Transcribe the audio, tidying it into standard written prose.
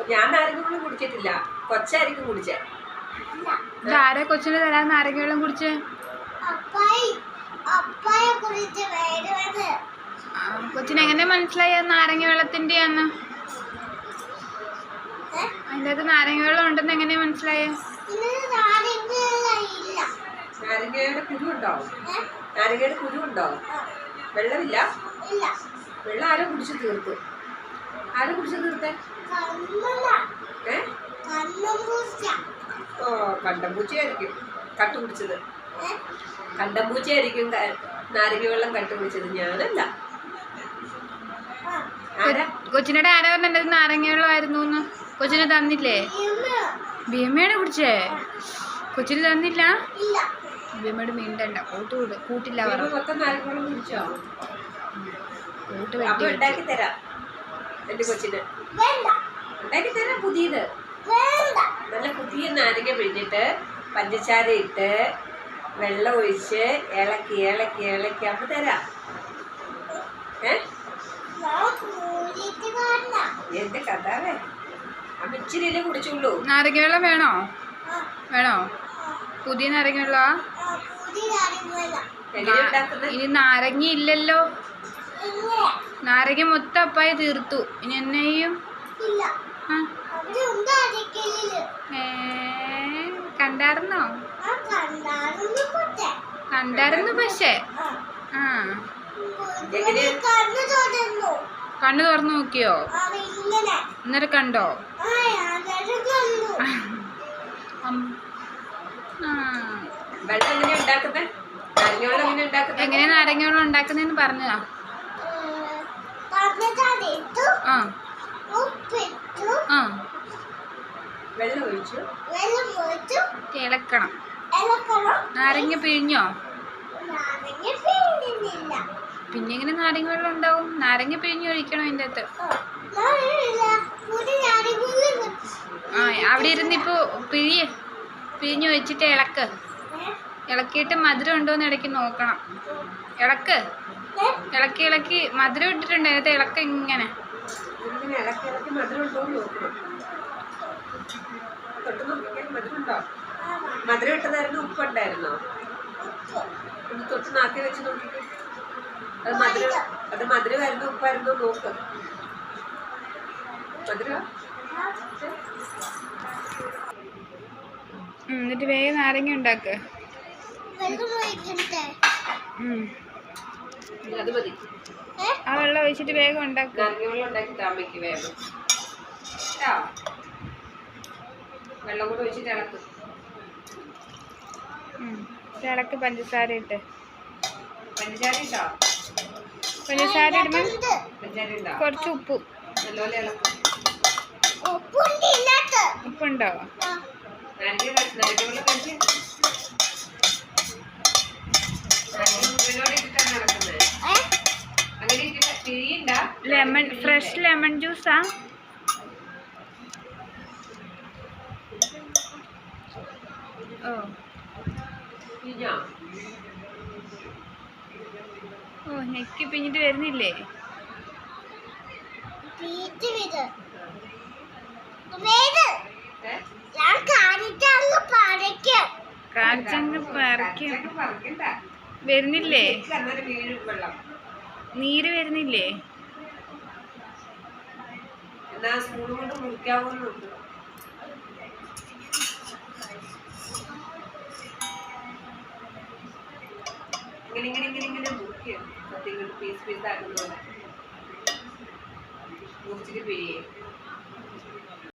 ഞാൻ നാരങ്ങ വെള്ളം കുടിച്ചിട്ടില്ല, കൊച്ചായിരിക്കും കുടിച്ചേ. ആരെ കൊച്ചിന് തരാൻ നാരങ്ങ വെള്ളം കുടിച്ചേ? കൊച്ചിന് എങ്ങനെ മനസ്സിലായി നാരങ്ങ വെള്ളത്തിന്റെ ആന്ന്? അതിൻ്റെ അകത്ത് നാരങ്ങ വെള്ളം ഉണ്ടെന്ന് എങ്ങനെയാ മനസ്സിലായേ? നാരങ്ങയുടെ കുരുണ്ടോ? നാരങ്ങയുടെ കുരുണ്ടോ? വെള്ളമില്ല. വെള്ളം ആരോ കുടിച്ചു തീർത്തു. ആരോ കുടിച്ചു തീർത്തേ? ഓ, കണ്ടംപൂച്ചയായിരിക്കും കട്ടുപിടിച്ചത്. കണ്ടംപൂച്ചയായിരിക്കും നാരങ്ങ വെള്ളം കട്ടുപിടിച്ചത്, ഞാനല്ല. കൊച്ചിനോട് ആരാ പറഞ്ഞത് നാരങ്ങ വെള്ളമായിരുന്നു? കൊച്ചിന് തന്നില്ലേ? ഭീമയാണ് കുടിച്ചേ. കൊച്ചിന് തന്നില്ല. ഭീമയോട് മിണ്ടണ്ട, കൂട്ടില്ല. ഉണ്ടാക്കി തരാം എന്റെ കൊച്ചിന്, ഉണ്ടാക്കി തരാം. പുതിയത് നല്ല പുതിയ നാരങ്ങ പിഴിഞ്ഞിട്ട് പഞ്ചസാര ഇട്ട് വെള്ളം ഒഴിച്ച് ഇളക്കി ഇളക്കി ഇളക്കി അപ്പൊ തരാം. എന്റെ കഥാവേ, അമ്മ ഇച്ചിരിയല്ലേ കുടിച്ചുള്ളൂ. നാരങ്ങ വെള്ളം വേണോ? വേണോ? പുതിയ നാരങ്ങ വെള്ളമാ? ഇനി നാരങ്ങ ഇല്ലല്ലോ. നാരങ്ങ മൊത്തം അപ്പായി തീർത്തു. ഇനി എന്നെയും കണ്ടായിരുന്നോ? കണ്ടായിരുന്നു. പക്ഷേ കണ്ണു തുറന്നു നോക്കിയോ? ഇന്നലെ കണ്ടോ? എങ്ങനെയാ നാരങ്ങ വെള്ളം ഉണ്ടാക്കുന്നതെന്ന് പറഞ്ഞതാ. ഇളക്കണം. നാരങ്ങ പിഴിഞ്ഞോ? പിന്നെ എങ്ങനെ നാരങ്ങ വെള്ളം ഉണ്ടാവും? നാരങ്ങ പിഴിഞ്ഞ് ഒഴിക്കണം അതിൻ്റെ അകത്ത്. അവിടെ ഇരുന്ന് ഇപ്പോൾ പിഴിഞ്ഞ് വെച്ചിട്ട് ഇളക്കിയിട്ട് മധുരം ഉണ്ടോയെന്ന് ഇടയ്ക്ക് നോക്കണം. ഇളക്കി ഇളക്കി മധുരം ഇട്ടിട്ടുണ്ട് അതിനകത്ത്. ഇങ്ങനെ മധുരം ഇട്ടതായിരുന്നു? ഉപ്പുണ്ടായിരുന്നോ? ഒന്ന് തൊട്ട് നാക്കി വെച്ച് നോക്കിട്ട്. അത് മധുരമായിരുന്നു ഉപ്പായിരുന്നോ നോക്ക്. മധുരം. എന്നിട്ട് വേഗം നാരങ്ങ ഉണ്ടാക്ക്. അത് മതി. ആ വെള്ളം ഒഴിച്ചിട്ട് വേഗം ഉണ്ടാക്കുക. നാരങ്ങ വെള്ളം ഉണ്ടാക്കി താമയ്ക്ക് വേഗം. വെള്ളം കൂടെ ഒഴിച്ചിട്ട് ഇളക്ക്. ഇളക്ക്. പഞ്ചസാര ഇട്ട്. പഞ്ചസാര ഇട്ടോ? പഞ്ചസാര ഇടുമ്പോൾ കുറച്ച് ഉപ്പ്. നല്ലപോലെ ഇളക്ക്. ഉപ്പുണ്ടോ? ലെമൺ, ഫ്രഷ് ലെമൺ ജ്യൂസാ? ഓ, നെക്കി പിഞ്ഞിട്ട് വരുന്നില്ലേ? വരുന്നില്ലേ? നീര് വരുന്നില്ലേ? എന്നാ സ്പൂൺ കൊണ്ട് മുറിക്കാവുന്നുണ്ട്. ഇങ്ങനെ മുറിക്കുക. പീസ് പീസ് ആക്കുന്ന പോലെ മുറിച്ചിട്ട് പിഴിയേ.